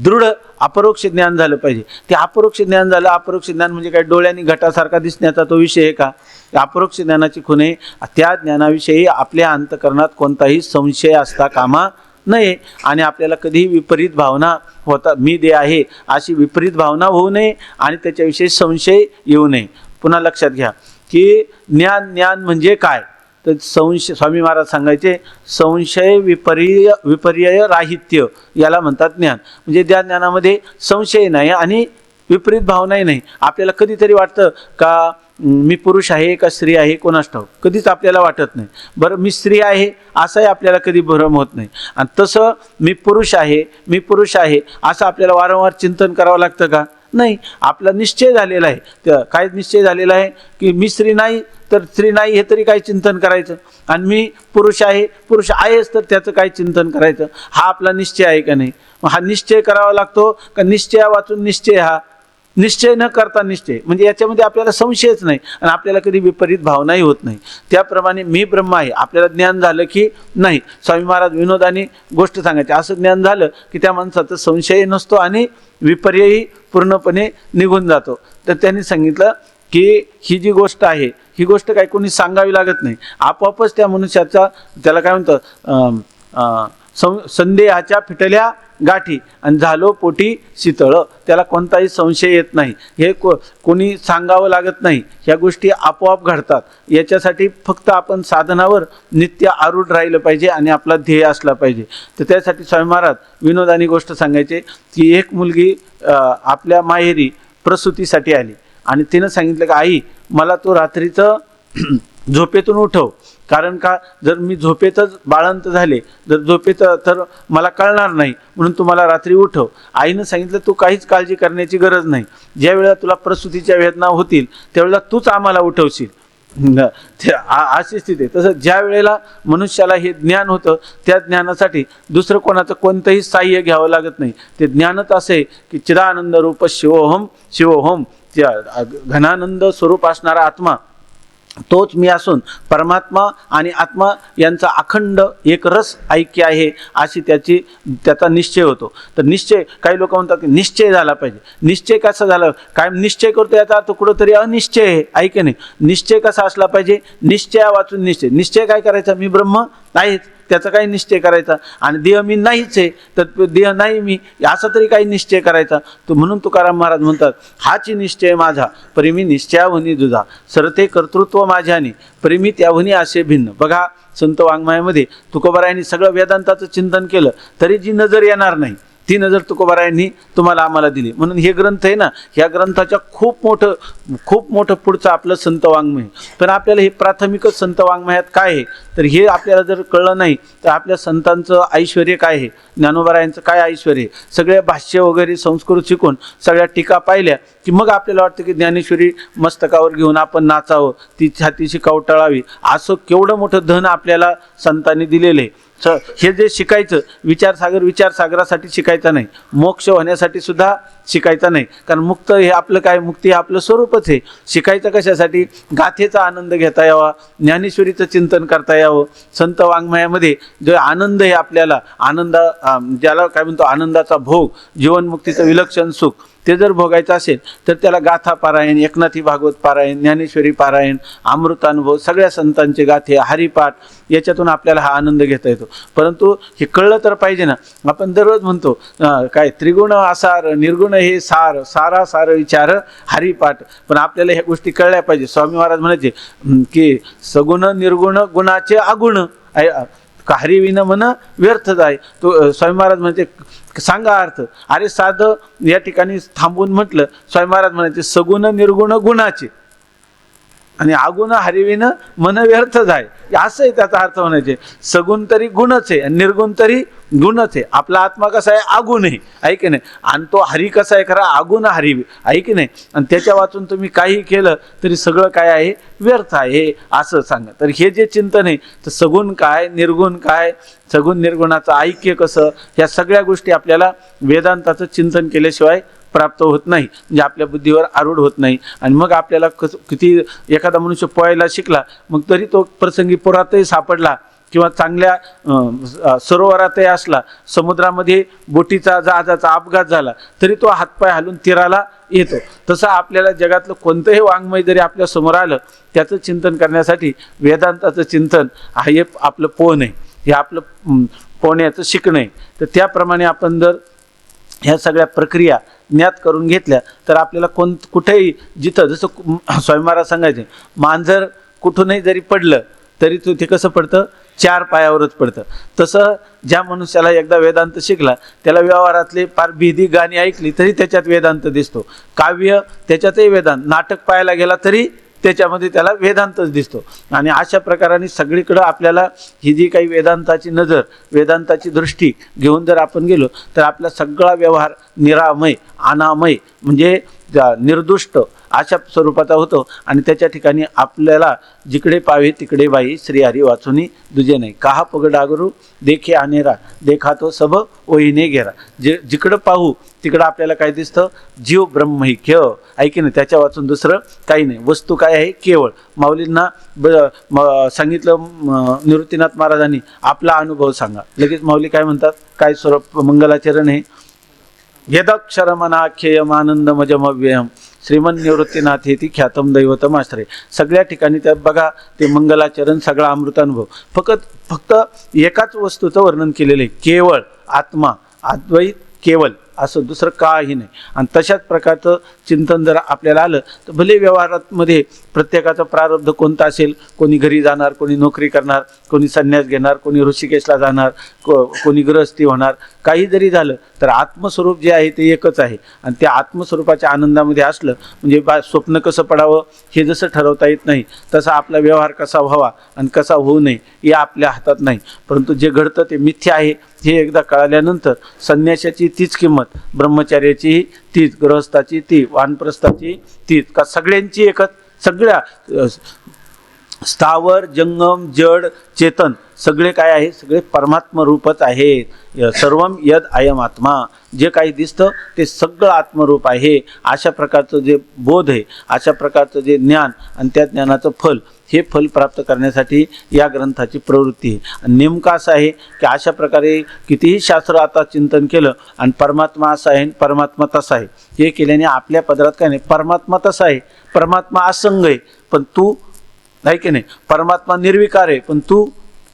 दृढ अपरोक्ष ज्ञान झालं पाहिजे. ते अपरोक्ष ज्ञान झालं. अपरोक्ष ज्ञान म्हणजे काय, डोळ्यांनी घटासारखा दिसण्याचा तो विषय आहे का? अपरोक्ष ज्ञानाची खूण आहे त्या ज्ञानाविषयी आपल्या अंतःकरणात कोणताही संशय असता कामा नये आणि आपल्याला कधीही विपरीत भावना होता, मी दे आहे अशी विपरीत भावना होऊ नये आणि त्याच्याविषयी संशय येऊ नये. पुन्हा लक्षात घ्या की ज्ञान म्हणजे काय, तर संशय, स्वामी महाराज सांगायचे, संशय विपर्यय राहित्य याला म्हणतात ज्ञान. म्हणजे त्या ज्ञानामध्ये संशय नाही आणि विपरीत भावनाही नाही. आपल्याला कधीतरी वाटतं का मी पुरुष आहे का स्त्री आहे कोणास ठाऊक, कधीच आपल्याला वाटत नाही. बरं, मी स्त्री आहे असंही आपल्याला कधी भ्रम होत नाही. आणि तसं मी पुरुष आहे असं आपल्याला वारंवार चिंतन करावं लागतं का? नाही. आपला निश्चय झालेला आहे. काय निश्चय झालेला आहे की मी स्त्री नाही तर स्त्री नाही हे तरी काय चिंतन करायचं, आणि मी पुरुष आहेच तर त्याचं काय चिंतन करायचं. हा आपला निश्चय आहे का नाही? हा निश्चय करावा लागतो का निश्चया वाचून निश्चय? हा निश्चय न करता निश्चय म्हणजे याच्यामध्ये आपल्याला संशयच नाही आणि आपल्याला कधी विपरीत भावनाही होत नाही. त्याप्रमाणे मी ब्रह्म आहे आपल्याला ज्ञान झालं की नाही. स्वामी महाराज विनोदाने गोष्ट सांगायची, असं ज्ञान झालं की त्या माणसाचा संशय नसतो आणि विपर्ययही पूर्णपणे निघून जातो. तर त्यांनी सांगितलं की ही जी गोष्ट आहे ही गोष्ट काही कोणी सांगावी लागत नाही, आपोआपच त्या मनुष्याचा, त्याला काय म्हणतात, संदेहाच्या फिटल्या गाठी आणि झालो पोटी शीतळ, त्याला कोणताही संशय येत नाही. हे कोणी सांगावं लागत नाही, ह्या गोष्टी आपोआप घडतात. याच्यासाठी फक्त आपण साधनावर नित्य आरूढ राहिलं पाहिजे आणि आपला ध्येय असला पाहिजे. तर त्यासाठी स्वामी महाराज विनोदानी गोष्ट सांगायचे की एक मुलगी आपल्या माहेरी प्रसूतीसाठी आली आणि तिनं सांगितलं की आई मला तो रात्रीचं झोपेतून उठव, कारण का जर मी झोपेतच बाळंत झाले, जर झोपेत तर मला कळणार नाही, म्हणून तू मला रात्री उठव. आईनं सांगितलं तू काहीच काळजी करण्याची गरज नाही, ज्या वेळेला तुला प्रसूतीच्या वेदना होतील त्यावेळेला तूच आम्हाला उठवशील. अशी स्थिती. तसं ज्या वेळेला मनुष्याला हे ज्ञान होतं त्या ज्ञानासाठी दुसरं कोणाचं कोणतंही साह्य घ्यावं लागत नाही. ते ज्ञानच असे की चिदानंद रूप शिवोहम, त्या घनानंद स्वरूप असणारा आत्मा तोच मी असून परमात्मा आणि आत्मा यांचा अखंड एक रस ऐक्य आहे अशी त्याचा निश्चय होतो. तर निश्चय, काही लोक म्हणतात की निश्चय झाला पाहिजे. निश्चय कसा झाला, काय निश्चय करतो याचा अर्थ कुठंतरी अनिश्चय आहे, ऐके नाही. निश्चय कसा असला पाहिजे, निश्चया वाचून निश्चय काय करायचा, मी ब्रह्म आहेच त्याचा काही निश्चय करायचा, आणि देह मी नाहीच आहे तर देह नाही मी असा तरी काही निश्चय करायचा. तो म्हणून तुकाराम महाराज म्हणतात, हाची निश्चय माझा परी मी निश्चयाहुनी दुजा, सरते कर्तृत्व माझ्याने परी मी त्याहुनी असे भिन्न. बघा संत वाङ्मयामध्ये तुकोबारायांनी सगळं वेदांताचं चिंतन केलं तरी जी नजर येणार नाही ती नजर तुकोबारायांनी तुम्हाला आम्हाला दिली. म्हणून हे ग्रंथ आहे ना, ह्या ग्रंथाच्या खूप मोठं पुढचं आपलं संत वाङ्मय. पण आपल्याला हे प्राथमिकच संत वाङ्मयात काय आहे तर हे आपल्याला जर कळलं नाही तर आपल्या संतांचं ऐश्वर्य काय आहे, ज्ञानोबारायांचं काय ऐश्वर्य आहे, सगळे भाष्य वगैरे संस्कृत शिकून सगळ्या टीका पाहिल्या की मग आपल्याला वाटतं की ज्ञानेश्वरी मस्तकावर घेऊन आपण नाचावं, ती छातीशी कवटाळावी. असं केवढं मोठं धन आपल्याला संतांनी दिलेलं आहे. हे जे शिकायचं विचारसागरासाठी शिकायचं नाही, मोक्ष होण्यासाठी सुद्धा शिकायचं नाही, कारण मुक्त हे आपलं काय, मुक्ती हे आपलं स्वरूपच आहे. शिकायचं कशासाठी, गाथेचा आनंद घेता यावा, ज्ञानेश्वरीचं चिंतन करता यावं. संत वाङ्मयामध्ये जो आनंद आहे आपल्याला, आनंद ज्याला काय म्हणतो आनंदाचा भोग, जीवनमुक्तीचं विलक्षण सुख, ते जर भोगायचं असेल तर त्याला गाथा पारायण, एकनाथी भागवत पारायण, ज्ञानेश्वरी पारायण, अमृतानुभव, सगळ्या संतांचे गाथे, हरिपाठ, याच्यातून आपल्याला हा आनंद घेता येतो. परंतु हे कळलं तर पाहिजे ना. आपण दररोज म्हणतो काय त्रिगुण आसार निर्गुण हे सार विचार हरिपाठ, पण आपल्याला ह्या गोष्टी कळल्या पाहिजे. स्वामी महाराज म्हणायचे की सगुण निर्गुण गुणाचे अगुण हरिविन मन व्यर्थ जाय. तो स्वामी महाराज म्हणते सांगा अर्थ. अरे साधं या ठिकाणी थांबून म्हटलं, स्वामी महाराज म्हणायचे सगुण निर्गुण गुणाचे आणि अगुण हरिविन मन व्यर्थ जाय, असं आहे त्याचा अर्थ म्हणायचे. सगुण तरी गुणच आहे आणि निर्गुण तरी गुणच आहे. आपला आत्मा कसा आहे, अगुण आहे, आहे की नाही, आणि तो हरी कसा आहे, खरा अगुण हरी आहे की नाही. आणि त्याच्या वाचून तुम्ही काही केलं तरी सगळं काय आहे, व्यर्थ आहे असं सांगा. तर हे जे चिंतन आहे तर सगुण काय, निर्गुण काय, सगुण निर्गुणाचं ऐक्य कसं, ह्या सगळ्या गोष्टी आपल्याला वेदांताचं चिंतन केल्याशिवाय प्राप्त होत नाही, म्हणजे आपल्या बुद्धीवर आरूढ होत नाही. आणि मग आपल्याला किती एखादा मनुष्य पोहायला शिकला मग तरी तो प्रसंगी पुरातही सापडला किंवा चांगल्या सरोवरातही असला, समुद्रामध्ये बोटीचा जहाजाचा अपघात झाला तरी तो हातपाय हलून तीराला येतो. तसं आपल्याला जगातलं कोणतंही वाङ्मय जरी आपल्या समोर आलं त्याचं चिंतन करण्यासाठी वेदांताचं चिंतन हे आपलं पोहण आहे, हे आपलं पोहण्याचं शिकणं आहे. तर त्याप्रमाणे आपण जर ह्या सगळ्या प्रक्रिया ज्ञात करून घेतल्या तर आपल्याला कुठेही जिथं, जसं स्वामी महाराज सांगायचे, मांजर कुठूनही जरी पडलं तरी ते कसं पडतं, 4 पायावरच पडतं. तसं ज्या मनुष्याला एकदा वेदांत शिकला त्याला व्यवहारातले फार बिधी गाणी ऐकली तरी त्याच्यात वेदांत दिसतो, काव्य त्याच्यातही वेदांत, नाटक पाहायला गेला तरी त्याच्यामध्ये त्याला वेदांतच दिसतो. आणि अशा प्रकाराने सगळीकडं आपल्याला ही जी काही वेदांताची नजर, वेदांताची दृष्टी घेऊन जर आपण गेलो तर आपला सगळा व्यवहार निरामय, अनामय म्हणजे निर्दुष्ट अशा स्वरूपाचा होतो. आणि त्याच्या ठिकाणी आपल्याला जिकडे पावे तिकडे बाई श्रीहरी वाचुनी दुजे नाही, काहा पगडागरू देखे आनेरा, देखा तो सब ओहीने घेरा. जिकडं पाहू तिकडं आपल्याला काय दिसतं, जीव ब्रह्मैक्य ऐकी ना, त्याच्या वाचून दुसरं काही नाही. वस्तू काय आहे, केवळ. माऊलींना सांगितलं निवृत्तीनाथ महाराजांनी आपला अनुभव सांगा. लगेच माऊली काय म्हणतात, काय स्वरूप मंगलाचरण आहे, यदक्षरमनाख्ययमानंदमजमव्ययम श्रीमन निवृत्तीनाथ हे ती ख्यातम दैवतम आश्रय. सगळ्या ठिकाणी त्यात बघा ते मंगलाचरण, सगळा अमृतानुभव. फक्त एकाच वस्तूचं वर्णन केलेलं आहे, केवळ आत्मा, अद्वैत केवळ, असं दुसरं काही नाही. आणि तशाच प्रकारचं चिंतन जर आपल्याला आलं तर भले व्यवहारामध्ये प्रत्येकाचं प्रारब्ध कोणतं असेल, कोणी घरी जाणार, कोणी नोकरी करणार, कोणी संन्यास घेणार, कोणी ऋषिकेशला जाणार, कोणी गृहस्थी होणार, काही जरी झालं तर आत्मस्वरूप जे आहे ते एकच आहे. आणि त्या आत्मस्वरूपाच्या आनंदामध्ये असलं म्हणजे स्वप्न कसं पडावं हे जसं ठरवता येत नाही तसा आपला व्यवहार कसा व्हावा आणि कसा होऊ नये हे आपल्या हातात नाही. परंतु जे घडतं ते मिथ्या आहे हे एकदा कळाल्यानंतर संन्यासाची तीच किंमत, ब्रह्मचार्याची तीच, गृहस्थाची ती, वानप्रस्थाची तीच, का सगळ्यांची एकच. सगळ्या स्थावर जंगम जड चेतन सगळे काय आहे, सगळे परमात्म रूपच आहे. सर्वम यद अयम आत्मा, जे काही दिसतं ते सगळं आत्मरूप आहे. अशा प्रकारचं जे बोध आहे, अशा प्रकारचं जे ज्ञान आणि त्या ज्ञानाचं फल, हे फल प्राप्त करण्यासाठी या ग्रंथाची प्रवृत्ती आहे. आणि नेमकं असं आहे की अशा प्रकारे कितीही शास्त्र आता चिंतन केलं आणि परमात्मा असा आहे, परमात्मा तसा आहे, हे केल्याने आपल्या पदरात काय नाही, परमात्मा तसा आहे, परमात्मा असंग आहे पण तू नाही की नाही, परमात्मा निर्विकार आहे पण तू,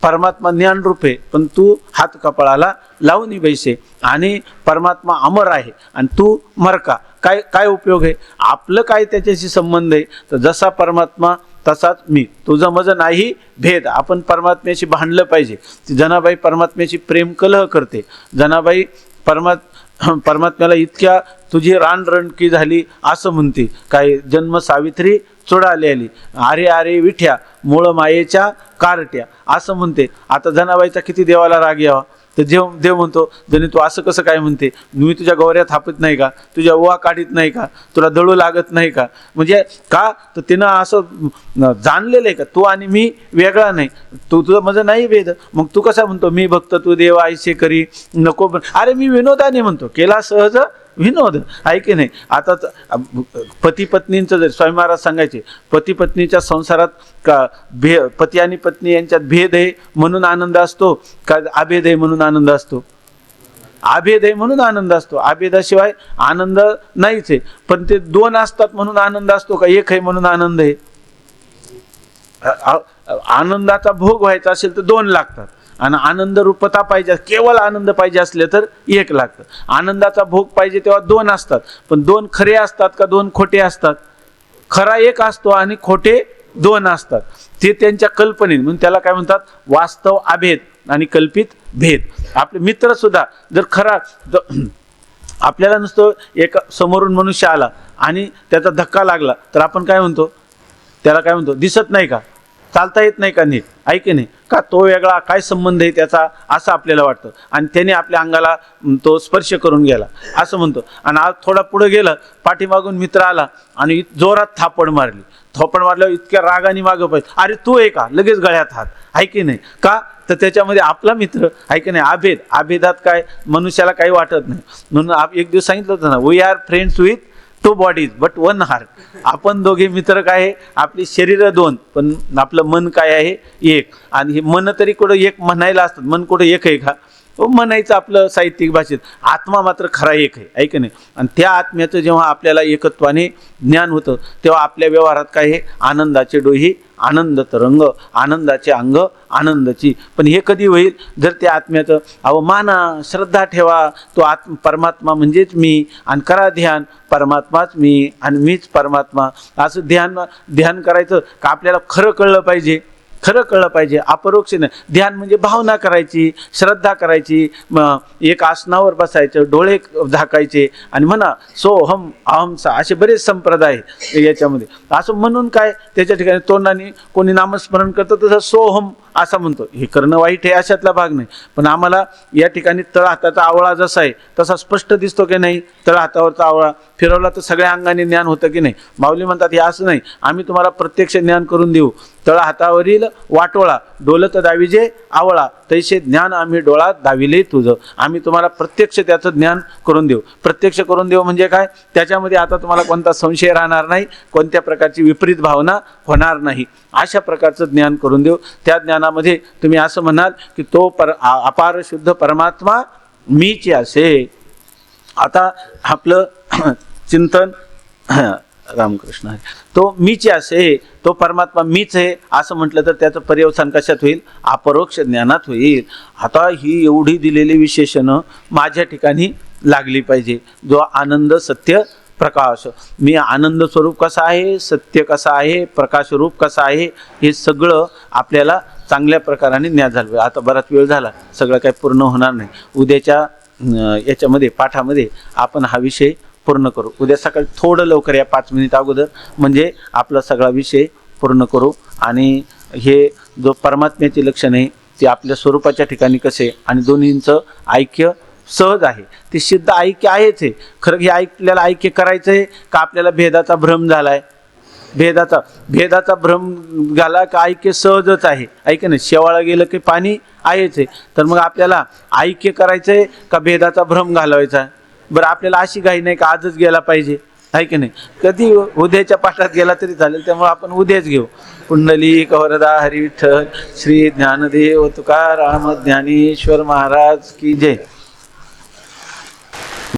परमात्मा ज्ञानरूप आहे पण तू हात कपाळाला लावून बैसे, आणि परमात्मा अमर आहे आणि तू मरका. काय उपयोग आहे, आपलं काय त्याच्याशी संबंध आहे. तर जसा परमात्मा तसाच मी, तुझं माझं नाही भेद. आपण परमात्म्याशी भांडलं पाहिजे. जनाबाई परमात्म्याशी प्रेम कलह करते, जनाबाई परमात्म्याला इतक्या तुझी रानरणकी झाली असं म्हणते, काय जन्म सावित्री चुडाली आली, अरे अरे विठ्या मूळ मायेच्या कारट्या असं म्हणते. आता जनाबाईचा किती देवाला राग यावा. तर देव म्हणतो, जणी तू असं कसं काय म्हणते, मी तुझ्या गौऱ्या थापत नाही का, तुझ्या ओवा काढीत नाही का, तुला दळू लागत नाही का. म्हणजे का तर तिनं असं जाणलेलं आहे का तू आणि मी वेगळा नाही, तुझं माझं नाही भेद. मग तू कसा म्हणतो मी भक्त तू देव आयसे करी नको. अरे मी विनोदाने म्हणतो, केला सहज विनोद आहे की नाही. आता पती पत्नींचं जर स्वामी महाराज सांगायचे, पती पत्नीच्या संसारात का पती आणि पत्नी यांच्यात भेद आहे म्हणून आनंद असतो का अभेद आहे म्हणून आनंद असतो? अभेद आहे म्हणून आनंद असतो, अभेदाशिवाय आनंद नाहीच आहे. पण ते 2 असतात म्हणून आनंद असतो का एक आहे म्हणून आनंद आहे? आनंदाचा भोग व्हायचा असेल तर 2 लागतात, आणि आनंद रूपता पाहिजे, केवळ आनंद पाहिजे असले तर 1 लागतं. आनंदाचा भोग पाहिजे तेव्हा 2 असतात, पण 2 खरे असतात का 2 खोटे असतात? खरा 1 असतो आणि खोटे 2 असतात. ते त्यांच्या कल्पनेत, म्हणून त्याला काय म्हणतात, वास्तव अभेद आणि कल्पित भेद. आपले मित्र सुद्धा जर खरा, आपल्याला नुसतं एक समोरून मनुष्य आला आणि त्याचा धक्का लागला तर आपण काय म्हणतो, त्याला काय म्हणतो, दिसत नाही का, चालता येत नाही का नीट, ऐके नाही का, तो वेगळा, काय संबंध आहे त्याचा, असं आपल्याला वाटतं. आणि त्याने आपल्या अंगाला तो स्पर्श करून गेला असं म्हणतो. आणि आज थोडा पुढे गेलं, पाठीमागून मित्र आला आणि जोरात थापड मारली. थापड मारल्यावर इतक्या रागाने मागं पाहिजे, अरे तू आहे का, लगेच गळ्यात हात, ऐके नाही का, तर त्याच्यामध्ये आपला मित्र ऐके नाही. अभेदात काय मनुष्याला काही वाटत नाही. म्हणून एक दिवस सांगितलं होतं ना, we are friends with two bodies but one heart. आपण दोघे मित्र काय आहे, आपली शरीर दोन पण आपलं मन काय आहे एक. आणि हे मन तरी कुठं एक म्हणायला असतात, मन कुठं एक आहे का म्हणायचं आपलं साहित्यिक भाषेत. आत्मा मात्र खरा एक आहे, ऐक नाही. आणि त्या आत्म्याचं जेव्हा आपल्याला एकत्वाने ज्ञान होतं तेव्हा आपल्या व्यवहारात काय आहे, आनंदाचे डोही आनंद तरंग, आनंदाचे अंग आनंदाची. पण हे कधी होईल, जर त्या आत्म्याचं अहो माना, श्रद्धा ठेवा, तो परमात्मा म्हणजेच मी, आणि करा ध्यान, परमात्माच मी आणि मीच परमात्मा. असं ध्यान करायचं का आपल्याला खरं कळलं पाहिजे, खरं कळलं पाहिजे. अपरोक्ष नाही, ध्यान म्हणजे भावना करायची, श्रद्धा करायची, एक आसनावर बसायचं, डोळे झाकायचे आणि म्हणा सोहम अहमचा. असे बरेच संप्रदाय याच्यामध्ये. असं म्हणून काय, त्याच्या ठिकाणी तोंडाने कोणी नामस्मरण करतं तसं सोहम असं म्हणतो. हे करणं वाईट आहे, अशातला भाग नाही. पण आम्हाला या ठिकाणी तळ हाताचा आवळा जसा आहे तसा स्पष्ट दिसतो की नाही, तळ हातावरचा आवळा फिरवला तर सगळ्या अंगाने ज्ञान होतं की नाही. माऊली म्हणतात हे असं नाही, आम्ही तुम्हाला प्रत्यक्ष ज्ञान करून देऊ. तळ हातावरील वाटोळा डोलत दाविजे आवळा, तैसे ज्ञान आम्ही डोळात दाविले तुझं. आम्ही तुम्हाला प्रत्यक्ष त्याचं ज्ञान करून देऊ. प्रत्यक्ष करून देऊ म्हणजे काय, त्याच्यामध्ये आता तुम्हाला कोणता संशय राहणार नाही, कोणत्या प्रकारची विपरीत भावना होणार नाही, अशा प्रकारचं ज्ञान करून देऊ. त्या ज्ञानामध्ये तुम्ही असं म्हणाल की तो अपार शुद्ध परमात्मा मीच असे. आता आपलं चिंतन रामकृष्ण आहे, तो मीच असे, तो परमात्मा मीच आहे असं म्हटलं तर त्याचं पर्यवसान कशात होईल, अपरोक्ष ज्ञानात होईल. आता ही एवढी दिलेली विशेषणं माझ्या ठिकाणी लागली पाहिजे. जो आनंद सत्य प्रकाश, मी आनंद स्वरूप कसा आहे, सत्य कसा आहे, प्रकाश रूप कसा आहे, हे सगळं आपल्याला चांगल्या प्रकाराने ज्ञात झालं. आता बराच वेळ झाला, सगळं काही पूर्ण होणार नाही. उद्याच्या याच्यामध्ये पाठामध्ये आपण हा विषय पूर्ण करू. उद्या सकाळी थोडं लवकर या, 5 मिनिट अगोदर, म्हणजे आपला सगळा विषय पूर्ण करू. आणि हे जो परमात्म्याचे लक्षण आहे ते आपल्या स्वरूपाच्या ठिकाणी कसे, आणि दोन्हींचं ऐक्य सहज आहे, ते सिद्ध ऐक्य आहेच आहे. खरं हे आपल्याला ऐक्य करायचं आहे का आपल्याला भेदाचा भ्रम झाला आहे, भेदाचा भ्रम झाला का ऐक्य सहजच आहे, ऐक ना. शेवाळा गेलं की पाणी आहेच आहे. तर मग आपल्याला ऐक्य करायचं आहे का भेदाचा भ्रम घालवायचा. बरं, आपल्याला अशी घाई नाही का आजच गेला पाहिजे, आहे की नाही. कधी उद्याच्या पाठात गेला तरी चालेल, त्यामुळे आपण उद्याच घेऊ. पुंडलिक वरदा हरी विठ्ठल श्री ज्ञानदेव तुकाराम ज्ञानेश्वर महाराज की जय.